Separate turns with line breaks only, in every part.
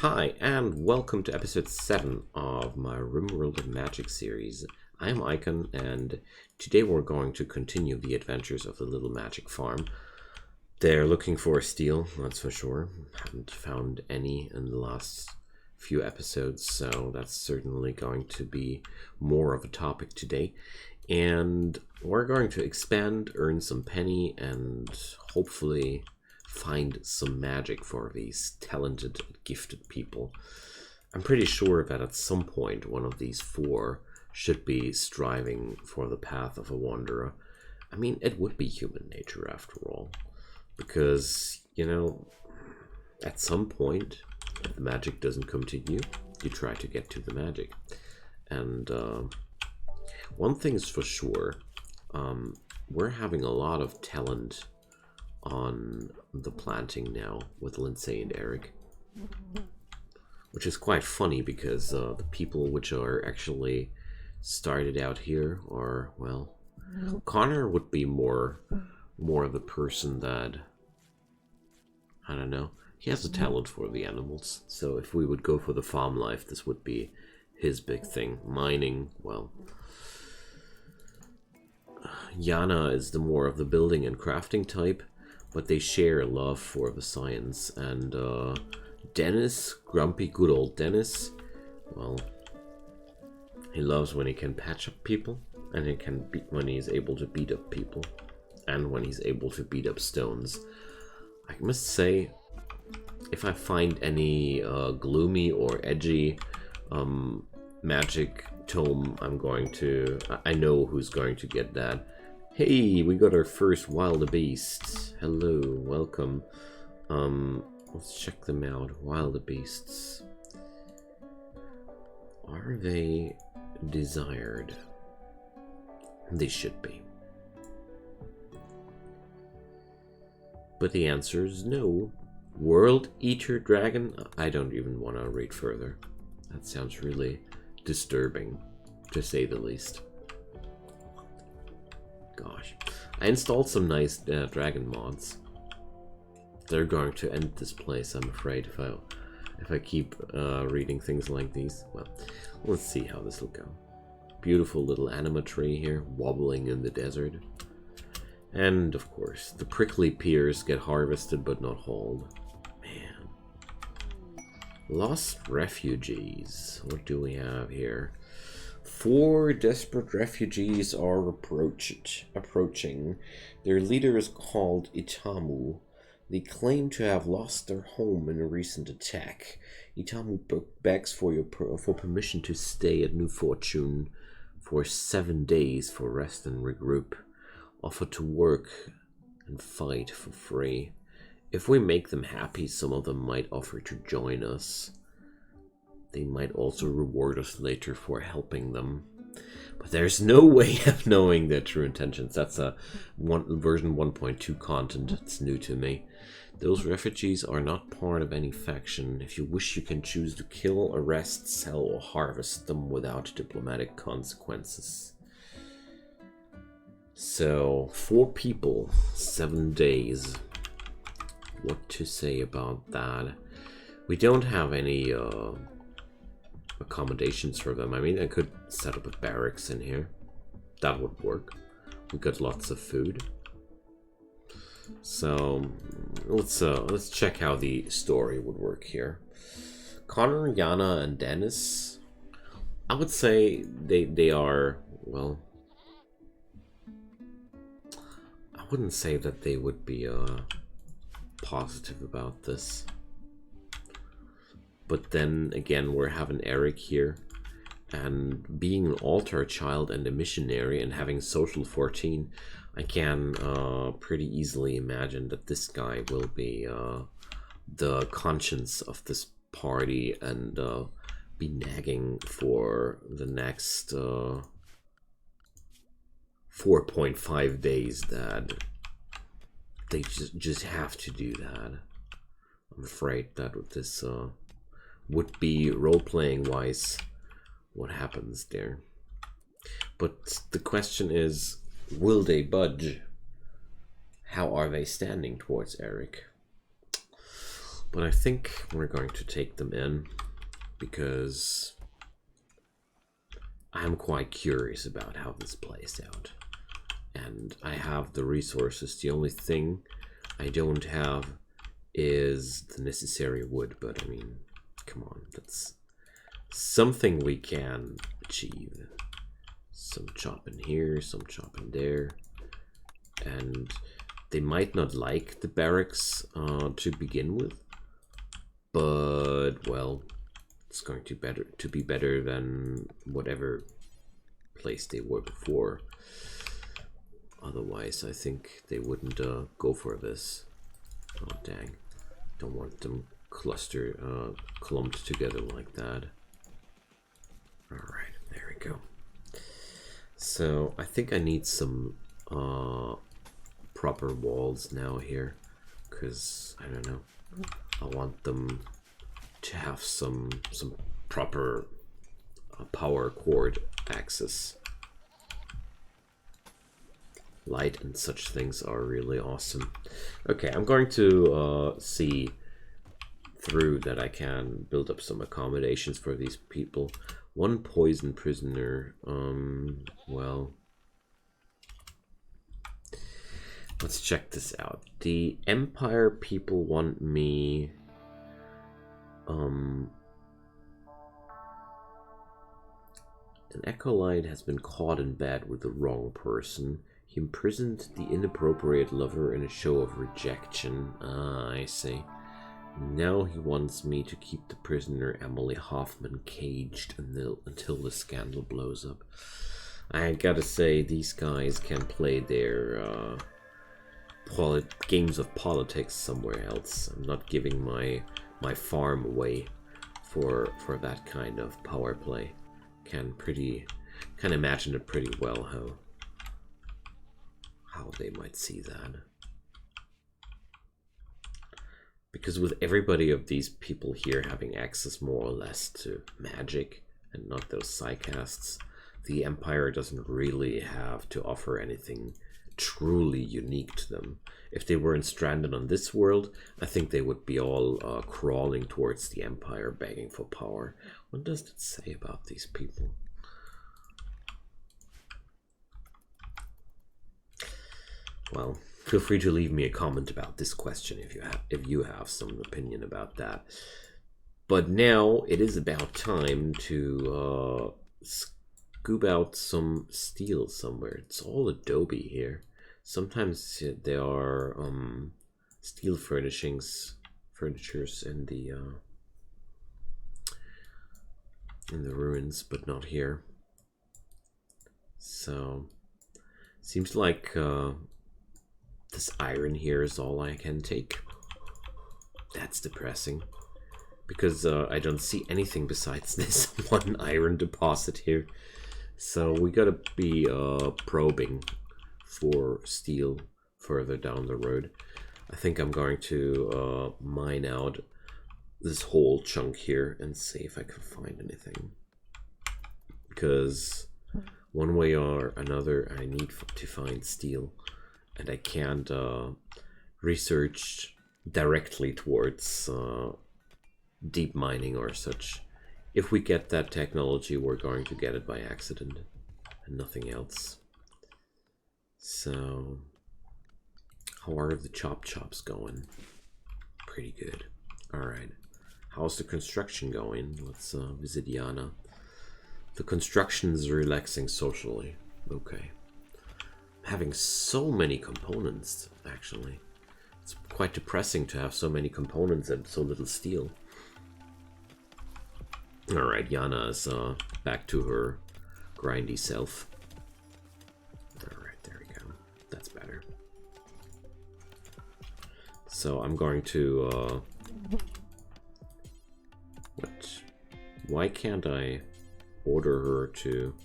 Hi, and welcome to episode 7 of my Rimworld of Magic series. I'm Icon, and today we're going to continue the adventures of the little magic farm. They're looking for a steal, that's for sure. Haven't found any in the last few episodes, so that's certainly going to be more of a topic today. And we're going to expand, earn some penny, and hopefully find some magic for these talented, gifted people. I'm pretty sure that at some point one of these four should be striving for the path of a wanderer. I mean, it would be human nature after all. Because, you know, at some point, if the magic doesn't come to you, you try to get to the magic. And one thing's for sure, we're having a lot of talent on the planting now with Lindsay and Eric, which is quite funny because the people which are actually started out here are, well, Connor would be more of the person that, I don't know, he has a talent for the animals, so if we would go for the farm life, this would be his big thing. Mining, well, Yana is the more of the building and crafting type, but they share a love for the science. And Dennis, grumpy good old Dennis, well, he loves when he can patch up people, and he can when he's able to beat up people, and when he's able to beat up stones. I must say, if I find any gloomy or edgy magic tome, I know who's going to get that. Hey, we got our first wildebeest. Hello, welcome. Let's check them out. Wildebeests. Are they desired? They should be. But the answer is no. World Eater Dragon? I don't even want to read further. That sounds really disturbing, to say the least. Gosh, I installed some nice dragon mods. They're going to end this place, I'm afraid, if I keep reading things like these. Well, let's see how this will go. Beautiful little anima tree here, wobbling in the desert. And, of course, the prickly pears get harvested but not hauled. Man. Lost refugees. What do we have here? 4 desperate refugees are approaching. Their leader is called Itamu. They claim to have lost their home in a recent attack. Itamu begs for permission to stay at New Fortune for 7 days for rest and regroup. Offer to work and fight for free. If we make them happy, some of them might offer to join us. They might also reward us later for helping them. But there's no way of knowing their true intentions. That's a version 1.2 content. It's new to me. Those refugees are not part of any faction. If you wish, you can choose to kill, arrest, sell, or harvest them without diplomatic consequences. So, 4 people, 7 days. What to say about that? We don't have any accommodations for them. I mean, I could set up a barracks in here. That would work. We got lots of food. So let's check how the story would work here. Connor, Yana, and Dennis, I would say they are, well, I wouldn't say that they would be positive about this. But then again, we're having Eric here, and being an altar child and a missionary and having social 14, I can pretty easily imagine that this guy will be the conscience of this party and be nagging for the next 4.5 days that they just have to do that. I'm afraid that with this would be role-playing wise what happens there. But the question is, will they budge? How are they standing towards Eric? But I think we're going to take them in because I'm quite curious about how this plays out. And I have the resources. The only thing I don't have is the necessary wood, but I mean, come on, that's something we can achieve. Some chopping here, some chopping there. And they might not like the barracks to begin with, but well, it's going to be better than whatever place they were before. Otherwise, I think they wouldn't go for this. Oh dang! Don't want them clumped together like that. All right, there we go. So I think I need some proper walls now here, because I don't know. I want them to have some proper power cord access. Light and such things are really awesome. Okay, I'm going to see through that I can build up some accommodations for these people. One poison prisoner. Well, let's check this out. The Empire people want me an acolyte has been caught in bed with the wrong person. He imprisoned the inappropriate lover in a show of rejection. Ah, I see. Now he wants me to keep the prisoner Emily Hoffman caged until the scandal blows up. I gotta say, these guys can play their games of politics somewhere else. I'm not giving my farm away for that kind of power play. Can imagine it pretty well how they might see that. Because with everybody of these people here having access more or less to magic and not those psycasts, the Empire doesn't really have to offer anything truly unique to them. If they weren't stranded on this world, I think they would be all crawling towards the Empire begging for power. What does it say about these people? Well, feel free to leave me a comment about this question if you have some opinion about that. But now it is about time to scoop out some steel somewhere. It's all adobe here. Sometimes there are steel furnitures in the ruins, but not here. So seems like this iron here is all I can take. That's depressing, because I don't see anything besides this one iron deposit here. So we gotta be probing for steel further down the road. I think I'm going to mine out this whole chunk here and see if I can find anything. Because one way or another I need to find steel. And I can't research directly towards deep mining or such. If we get that technology, we're going to get it by accident and nothing else. So, how are the chops going? Pretty good. Alright. How's the construction going? Let's visit Yana. The construction is relaxing socially. Okay. Having so many components, actually. It's quite depressing to have so many components and so little steel. Alright, Yana is back to her grindy self. Alright, there we go. That's better. So I'm going to... what? Why can't I order her to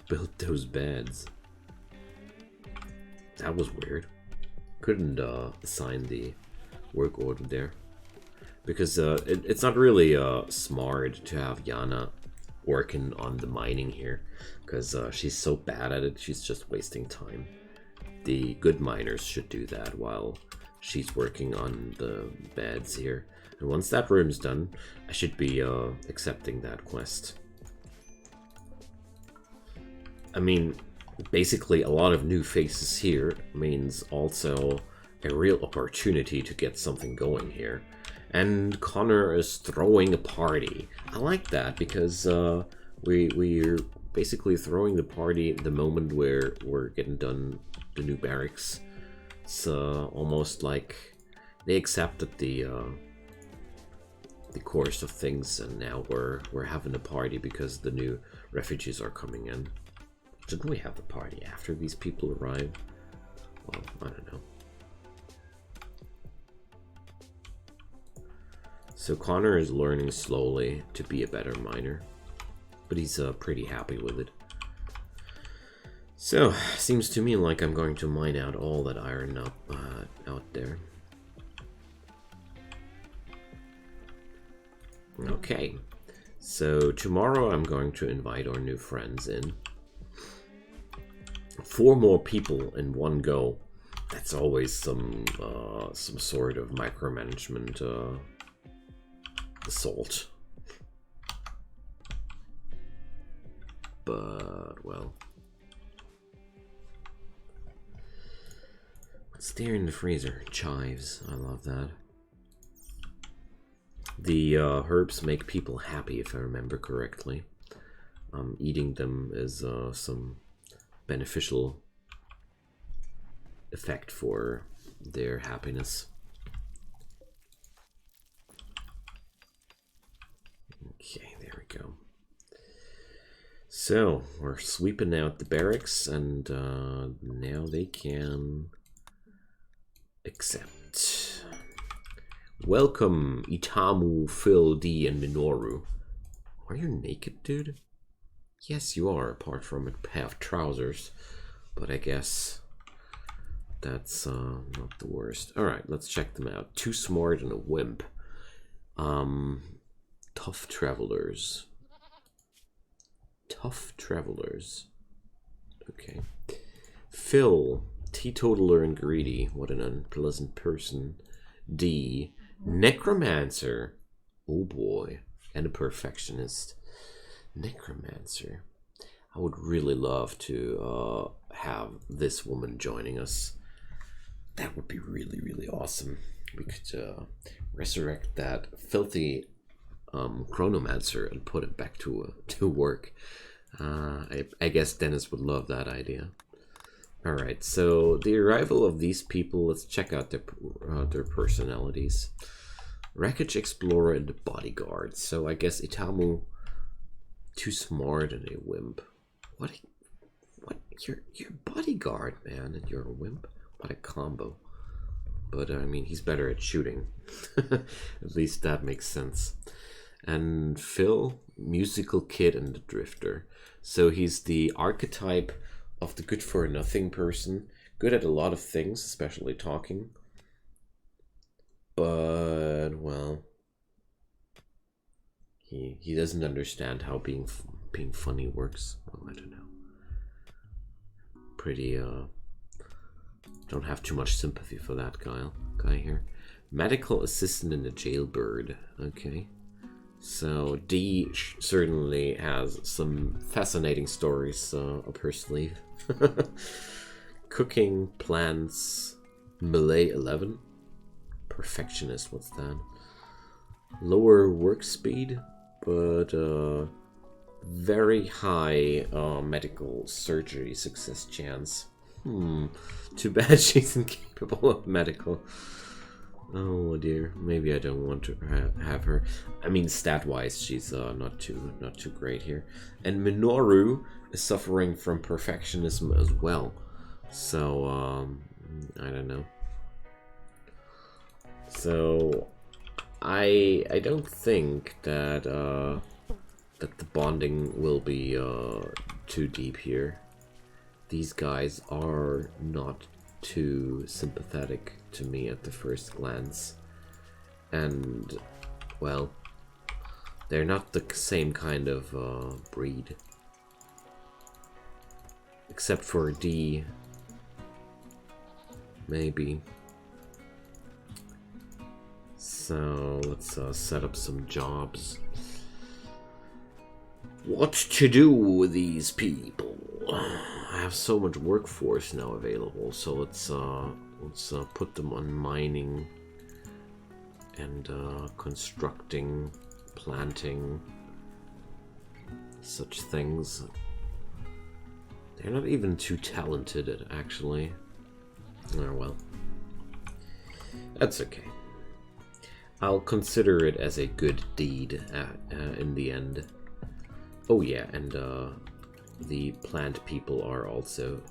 build those beds? That was weird. Couldn't assign the work order there. Because it's not really smart to have Yana working on the mining here. Because she's so bad at it, she's just wasting time. The good miners should do that while she's working on the beds here. And once that room's done, I should be accepting that quest. I mean, basically a lot of new faces here means also a real opportunity to get something going here. And Connor is throwing a party. I like that because we're basically throwing the party the moment where we're getting done the new barracks. It's almost like they accepted the course of things, and now we're having a party because the new refugees are coming in. Shouldn't we have the party after these people arrive? Well, I don't know. So Connor is learning slowly to be a better miner, but he's pretty happy with it. So, seems to me like I'm going to mine out all that iron up out there. Okay, so tomorrow I'm going to invite our new friends in. 4 more people in one go. That's always some sort of micromanagement assault. But well, what's there in the freezer? Chives. I love that. The herbs make people happy, if I remember correctly. Eating them is some beneficial effect for their happiness. Okay, there we go. So we're sweeping out the barracks, and now they can accept. Welcome, Itamu, Phil, D, and Minoru. Are you naked, dude? Yes, you are, apart from a pair of trousers. But I guess that's not the worst. Alright, let's check them out. Too smart and a wimp. Tough travelers. Tough travelers. Okay. Phil, teetotaler and greedy. What an unpleasant person. D, necromancer. Oh boy. And a perfectionist. Necromancer. I would really love to have this woman joining us. That would be really, really awesome. We could resurrect that filthy chronomancer and put it back to work. I guess Dennis would love that idea. Alright, so the arrival of these people, let's check out their personalities. Wreckage Explorer and the Bodyguard. So I guess Itamu, too smart and a wimp. What? You're bodyguard, man, and you're a wimp? What a combo. But I mean, he's better at shooting. At least that makes sense. And Phil, musical kid and the drifter. So he's the archetype of the good-for-nothing person. Good at a lot of things, especially talking. But, well, he doesn't understand how being funny works. Well, I don't know. Pretty, don't have too much sympathy for that guy here. Medical assistant in the jailbird. Okay. So D certainly has some fascinating stories up her sleeve. Cooking, plants, Malay 11. Perfectionist, what's that? Lower work speed, but very high medical surgery success chance. Too bad she's incapable of medical. Oh dear, maybe I don't want to have her. I mean, stat-wise, she's not too great here. And Minoru is suffering from perfectionism as well. So I don't know. So I don't think that that the bonding will be too deep here. These guys are not too sympathetic to me at the first glance, and well, they're not the same kind of breed, except for D, maybe. So let's set up some jobs. What to do with these people? I have so much workforce now available, so let's put them on mining and constructing, planting, such things. They're not even too talented, actually. Oh well. That's okay. I'll consider it as a good deed in the end. Oh yeah, and the plant people are also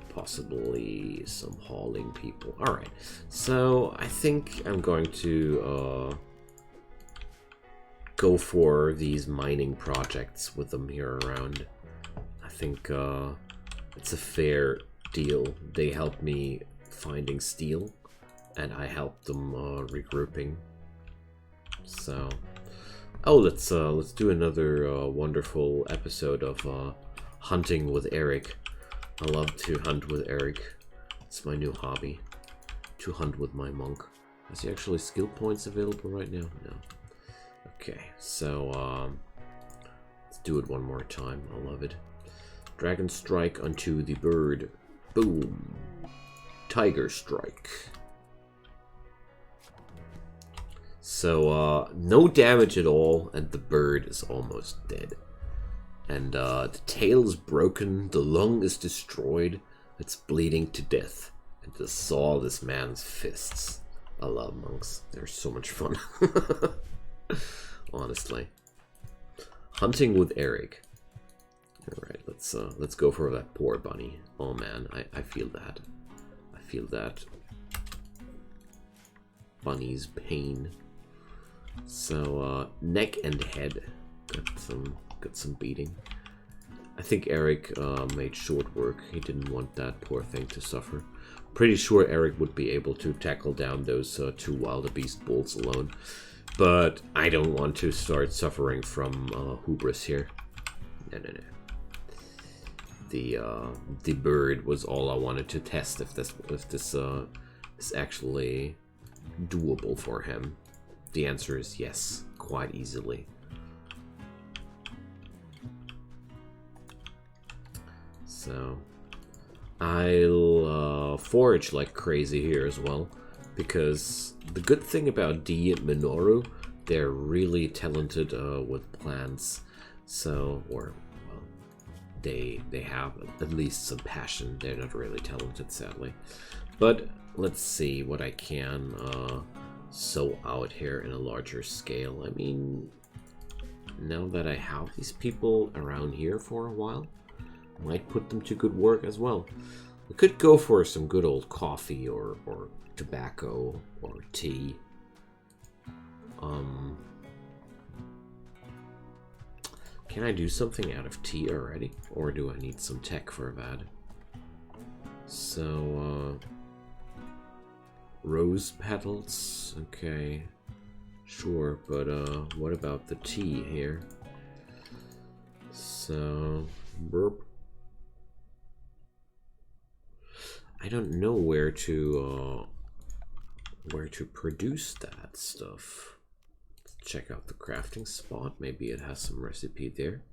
possibly some hauling people. Alright, so I think I'm going to go for these mining projects with them here around. I think it's a fair deal. They help me finding steel, and I help them regrouping. So, oh, let's do another wonderful episode of hunting with Eric. I love to hunt with Eric. It's my new hobby, to hunt with my monk. Is he actually skill points available right now? No. Okay, so let's do it one more time. I love it. Dragon strike onto the bird. Boom. Tiger strike. So no damage at all, and the bird is almost dead. And the tail is broken, the lung is destroyed, it's bleeding to death. And to saw this man's fists. I love monks. They're so much fun. Honestly. Hunting with Eric. Alright, let's go for that poor bunny. Oh man, I feel that. I feel that bunny's pain. So neck and head got some beating. I think Eric made short work. He didn't want that poor thing to suffer. Pretty sure Eric would be able to tackle down those two wildebeest bulls alone. But I don't want to start suffering from hubris here. No. The bird was all I wanted to test if this is actually doable for him. The answer is yes, quite easily. So I'll forage like crazy here as well, because the good thing about D and Minoru, they're really talented with plants. So, or well, they have at least some passion. They're not really talented, sadly. But let's see what I can sow out here in a larger scale. I mean, now that I have these people around here for a while, might put them to good work as well. We could go for some good old coffee or tobacco or tea. Can I do something out of tea already? Or do I need some tech for that? So, rose petals, okay. Sure, but what about the tea here? So, burp. I don't know where to produce that stuff. Let's check out the crafting spot. Maybe it has some recipe there.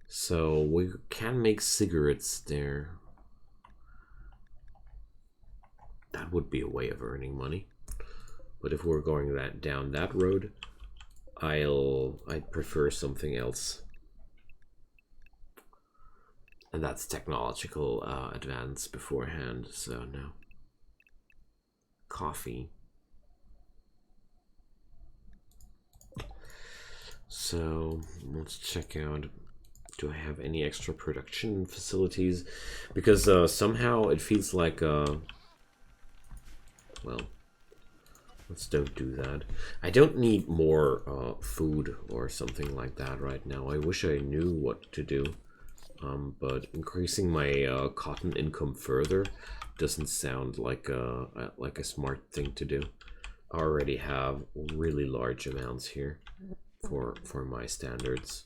So we can make cigarettes there. That would be a way of earning money. But if we're going down that road, I'd prefer something else. And that's technological advance beforehand, so no. Coffee. So let's check out, do I have any extra production facilities? Because somehow it feels like, well, let's don't do that. I don't need more food or something like that right now. I wish I knew what to do. But increasing my cotton income further doesn't sound like a smart thing to do. I already have really large amounts here for my standards.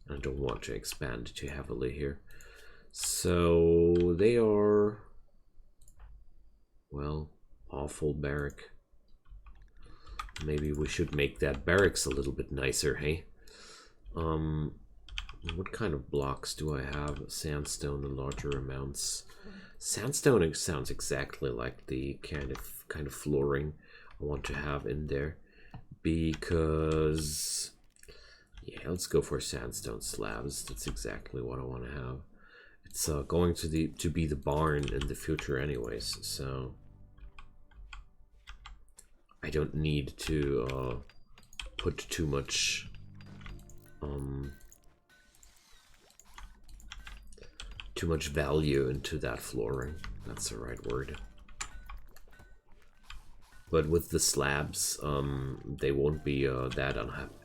I don't want to expand too heavily here. So they are, well, Awful barrack. Maybe we should make that barracks a little bit nicer, hey? What kind of blocks do I have? Sandstone in larger amounts. Sandstone sounds exactly like the kind of flooring I want to have in there. Because yeah, let's go for sandstone slabs. That's exactly what I want to have. It's going to be the barn in the future anyways, so I don't need to put too much value into that flooring. That's the right word. But with the slabs, they won't be that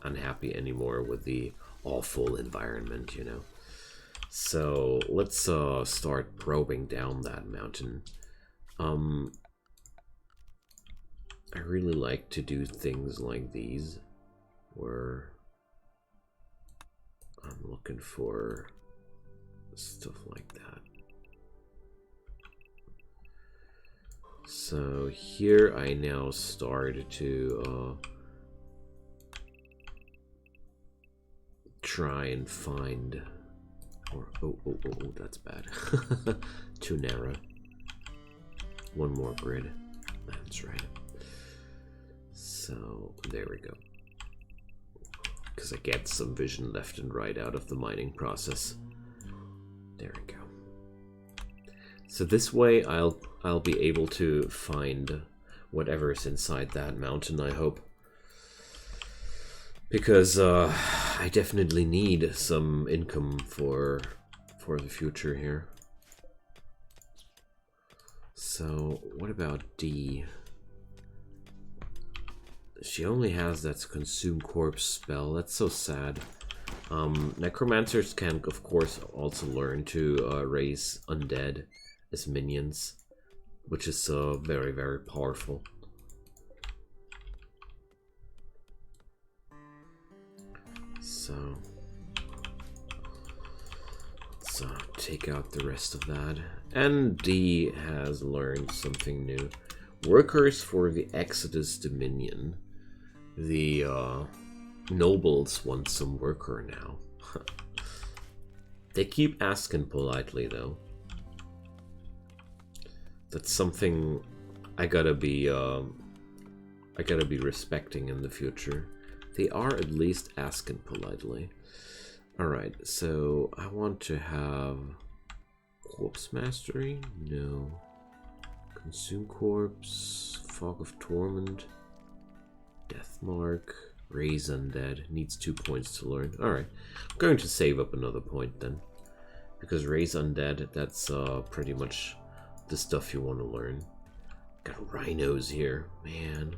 unhappy anymore with the awful environment, you know. So let's start probing down that mountain. I really like to do things like these, where I'm looking for stuff like that. So here I now start to try and find, or oh, that's bad. Too narrow. One more grid. That's right. So there we go. Because I get some vision left and right out of the mining process. There we go. So this way I'll be able to find whatever's inside that mountain, I hope. Because I definitely need some income for the future here. So what about D? She only has that consume corpse spell. That's so sad. Necromancers can, of course, also learn to raise undead as minions, which is very, very powerful. So let's take out the rest of that. And D has learned something new. Workers for the Exodus Dominion. The nobles want some worker now. They keep asking politely though. That's something I gotta be respecting in the future. They are at least asking politely. Alright, so I want to have Corpse Mastery? No. Consume Corpse, Fog of Torment, Deathmark, Raise Undead. Needs 2 points to learn. Alright, I'm going to save up another point then. Because Raise Undead, that's pretty much the stuff you want to learn. Got rhinos here, man.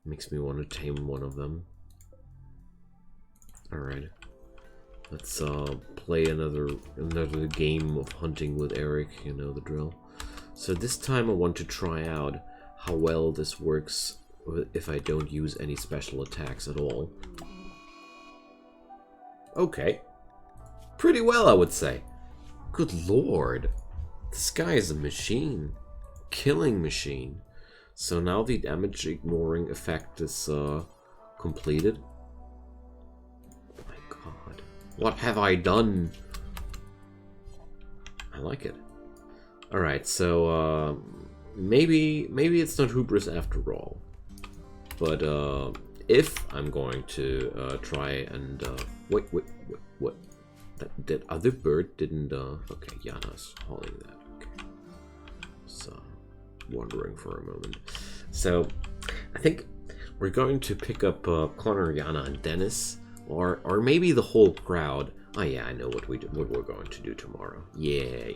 Makes me want to tame one of them. Alright. Let's play another game of hunting with Eric, you know the drill. So this time I want to try out how well this works if I don't use any special attacks at all. Okay. Pretty well, I would say. Good lord. This guy is a machine. Killing machine. So now the damage ignoring effect is completed. Oh my god. What have I done? I like it. Alright, so maybe it's not hubris after all. But if I'm going to try and wait, what? That other bird didn't okay, Yana's hauling that. Okay. So wondering for a moment. So I think we're going to pick up Connor, Yana, and Dennis, or maybe the whole crowd. Oh yeah, I know what we're going to do tomorrow. Yeah.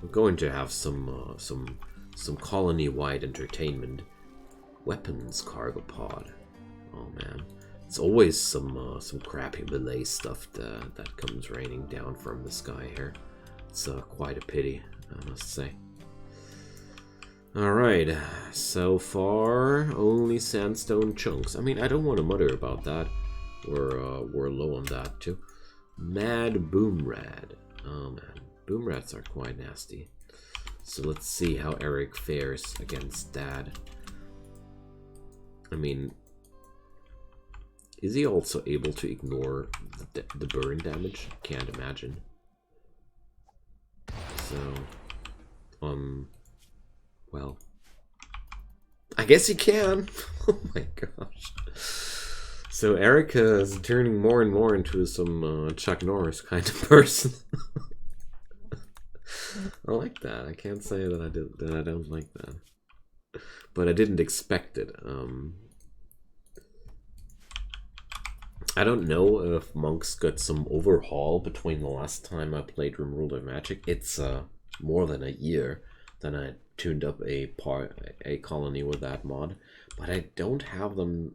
We're going to have some colony-wide entertainment. Weapons cargo pod. Oh man, it's always some crappy melee stuff that comes raining down from the sky here. It's quite a pity, I must say. All right, so far only sandstone chunks. I mean, I don't want to mutter about that. We're low on that too. Mad Boomrad. Oh man, Boomrats are quite nasty. So let's see how Eric fares against that. I mean, is he also able to ignore the burn damage? Can't imagine. So, well, I guess he can. Oh my gosh. So Erica is turning more and more into some Chuck Norris kind of person. I like that. I can't say that I don't like that, but I didn't expect it. I don't know if Monks got some overhaul between the last time I played Rimworld of Magic. It's more than a year that I tuned up a colony with that mod, but I don't have them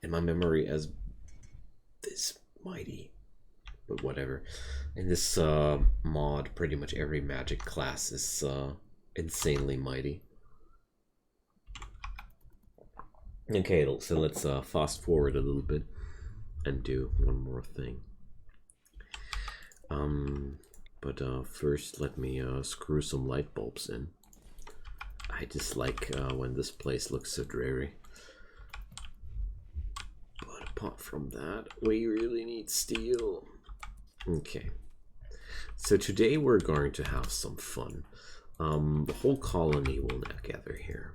in my memory as this mighty. But whatever. In this mod, pretty much every magic class is insanely mighty. Okay, so let's fast forward a little bit and do one more thing. But first let me screw some light bulbs in. I dislike when this place looks so dreary. But apart from that, we really need steel. Okay, so today we're going to have some fun. The whole colony will now gather here.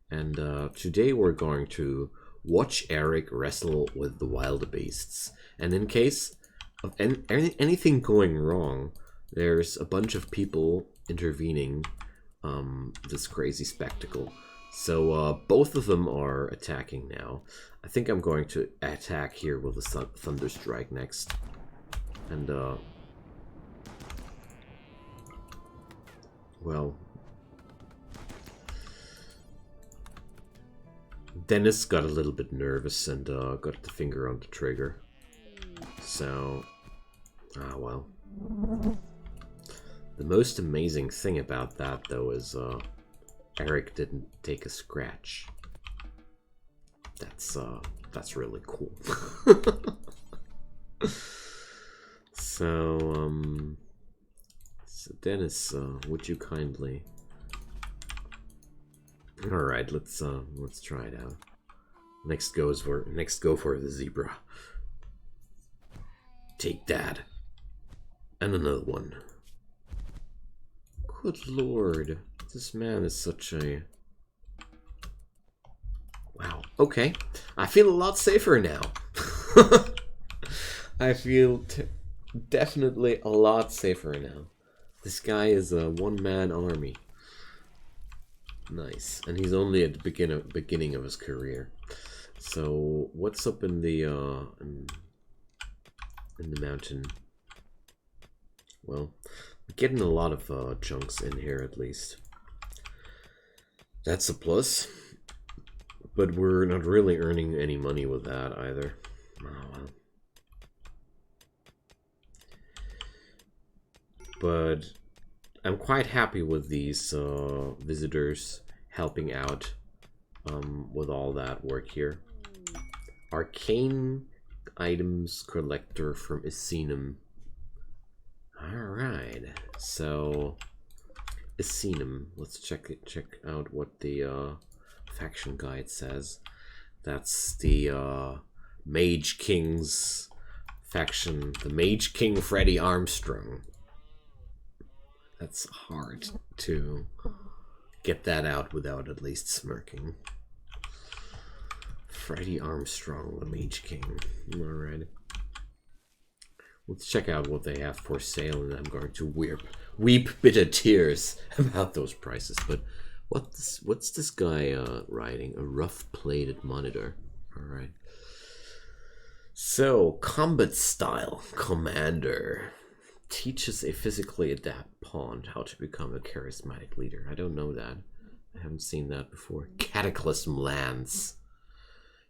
And today we're going to watch Eric wrestle with the wild beasts. And in case of anything going wrong, there's a bunch of people intervening this crazy spectacle. So both of them are attacking now. I think I'm going to attack here with a Thunder Strike next. And, well, Dennis got a little bit nervous and got the finger on the trigger. So, well. The most amazing thing about that, though, is Eric didn't take a scratch. That's really cool. So Dennis, would you kindly? All right, let's try it out. Next go for the zebra. Take that, and another one. Good lord, this man is such a. Wow. Okay, I feel a lot safer now. I feel definitely a lot safer now. This guy is a one-man army. Nice, and he's only at the beginning of his career. So what's up in the mountain? Well, we're getting a lot of chunks in here at least. That's a plus, but we're not really earning any money with that either. Oh well. But I'm quite happy with these visitors helping out with all that work here. Arcane items collector from Isinum. Alright, so Isinum. Let's check out what the faction guide says. That's the Mage King's faction, the Mage King Freddie Armstrong. That's hard to get that out without at least smirking. Freddie Armstrong, the Mage King. Alright. Let's check out what they have for sale, and I'm going to weep bitter tears about those prices. But what's this guy riding? A rough-plated monitor. Alright. So, combat style commander. Teaches a physically adept pawn how to become a charismatic leader. I don't know that. I haven't seen that before. Cataclysm Lance.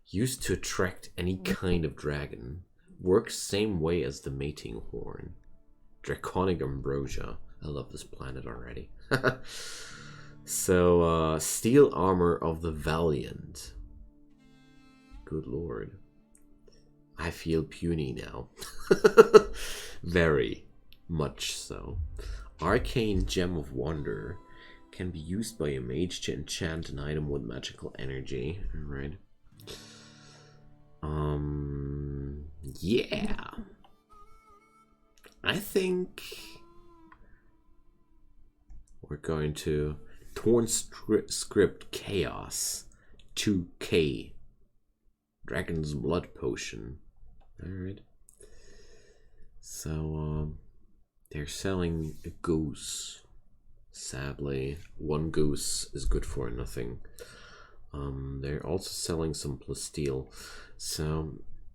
Used to attract any kind of dragon. Works same way as the mating horn. Draconic Ambrosia. I love this planet already. So, steel armor of the Valiant. Good lord. I feel puny now. Very much so. Arcane Gem of Wonder. Can be used by a mage to enchant an item with magical energy. Alright. Yeah. I think we're going to Torn Script Chaos 2K Dragon's Blood Potion. Alright. So they're selling a goose. Sadly, one goose is good for nothing. They're also selling some plasteel. So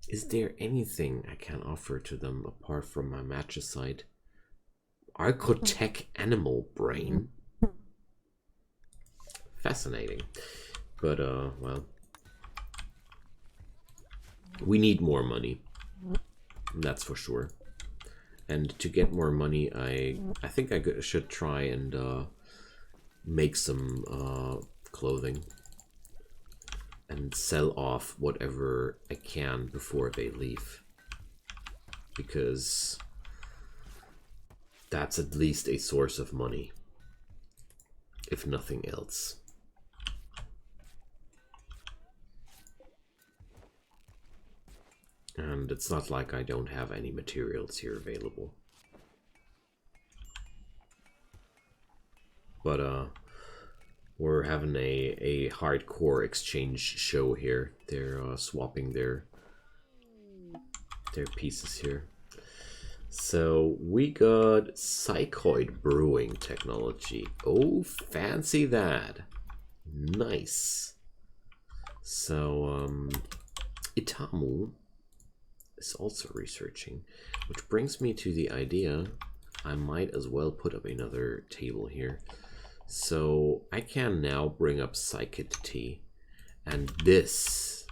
is there anything I can offer to them apart from my magicite? Archotech Animal Brain. Fascinating. But well, we need more money. That's for sure. And to get more money, I think I should try and make some clothing and sell off whatever I can before they leave, because that's at least a source of money, if nothing else. And it's not like I don't have any materials here available. But we're having a hardcore exchange show here. They're swapping their pieces here. So we got Psychoid Brewing Technology. Oh, fancy that. Nice. So Itamu is also researching, which brings me to the idea I might as well put up another table here. So I can now bring up Psychid, and this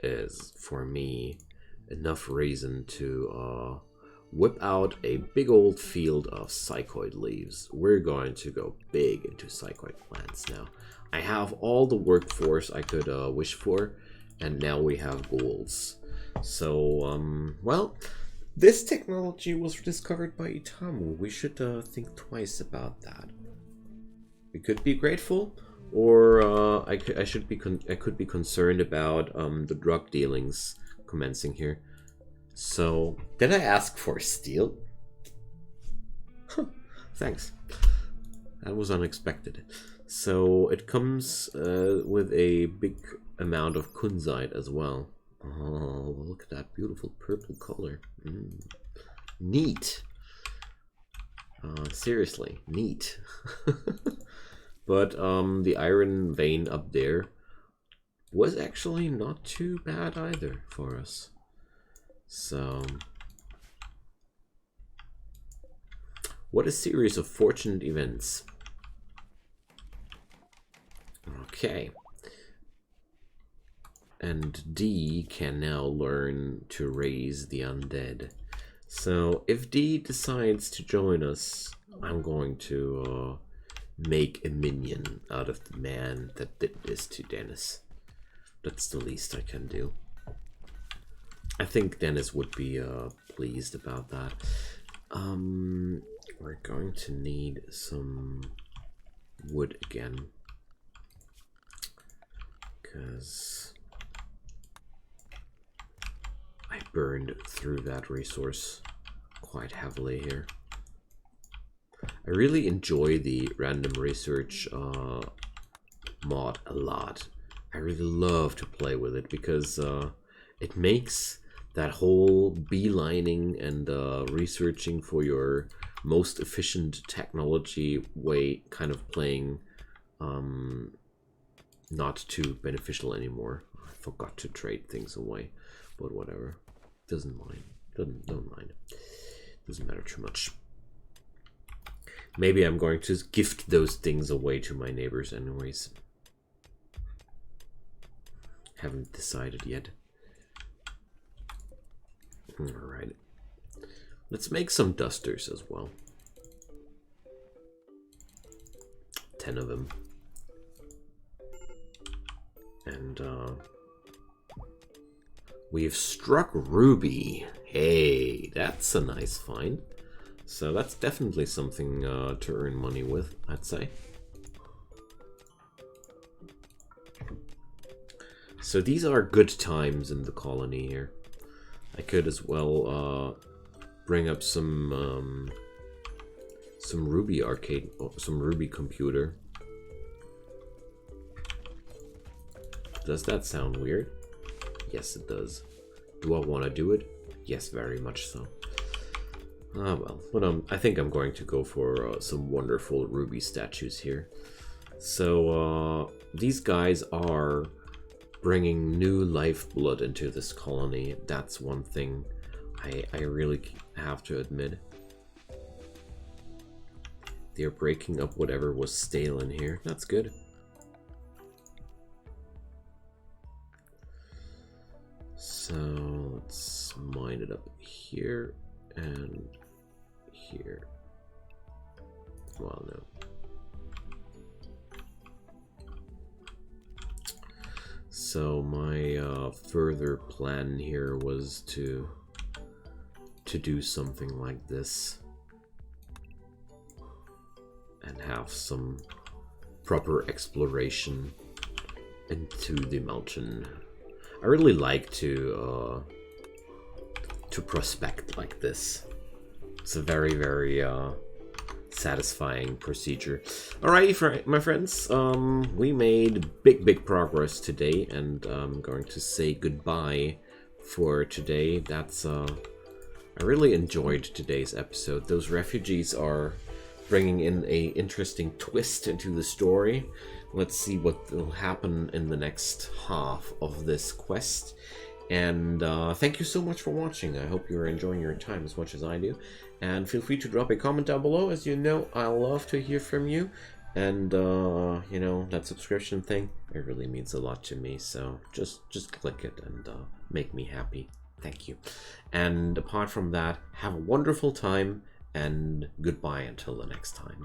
is for me enough reason to whip out a big old field of Psychoid leaves. We're going to go big into Psychoid plants now. I have all the workforce I could wish for, and now we have goals. So, well, this technology was discovered by Itamu. We should think twice about that. We could be grateful, or I could be concerned about the drug dealings commencing here. So, did I ask for steel? Huh, thanks. That was unexpected. So it comes with a big amount of kunzite as well. Oh, look at that beautiful purple color. Neat. Seriously, neat. But the iron vein up there was actually not too bad either for us. So, what a series of fortunate events. Okay. And D can now learn to raise the undead. So if D decides to join us, I'm going to make a minion out of the man that did this to Dennis. That's the least I can do. I think Dennis would be pleased about that. We're going to need some wood again, because I burned through that resource quite heavily here. I really enjoy the random research mod a lot. I really love to play with it because it makes that whole beelining and researching for your most efficient technology way kind of playing not too beneficial anymore. I forgot to trade things away, but whatever. Don't mind. Doesn't matter too much. Maybe I'm going to gift those things away to my neighbors anyways. Haven't decided yet. Alright. Let's make some dusters as well. 10 of them. And we've struck ruby. Hey, that's a nice find. So that's definitely something to earn money with, I'd say. So these are good times in the colony here. I could as well bring up some Ruby arcade, some Ruby computer. Does that sound weird? Yes, it does. Do I want to do it? Yes, very much so. Ah, well, but I think I'm going to go for some wonderful Ruby statues here. So these guys are bringing new lifeblood into this colony. That's one thing I really have to admit. They're breaking up whatever was stale in here. That's good. So let's mine it up here and here. Well, no. So my further plan here was to do something like this and have some proper exploration into the mountain. I really like to prospect like this. It's a very, very satisfying procedure. Alright, my friends, we made big progress today, and I'm going to say goodbye for today. That's I really enjoyed today's episode. Those refugees are bringing in a interesting twist into the story. Let's see what will happen in the next half of this quest. And thank you so much for watching. I hope you're enjoying your time as much as I do. And feel free to drop a comment down below. As you know, I love to hear from you. And, you know, that subscription thing, it really means a lot to me. So just click it and make me happy. Thank you. And apart from that, have a wonderful time. And goodbye until the next time.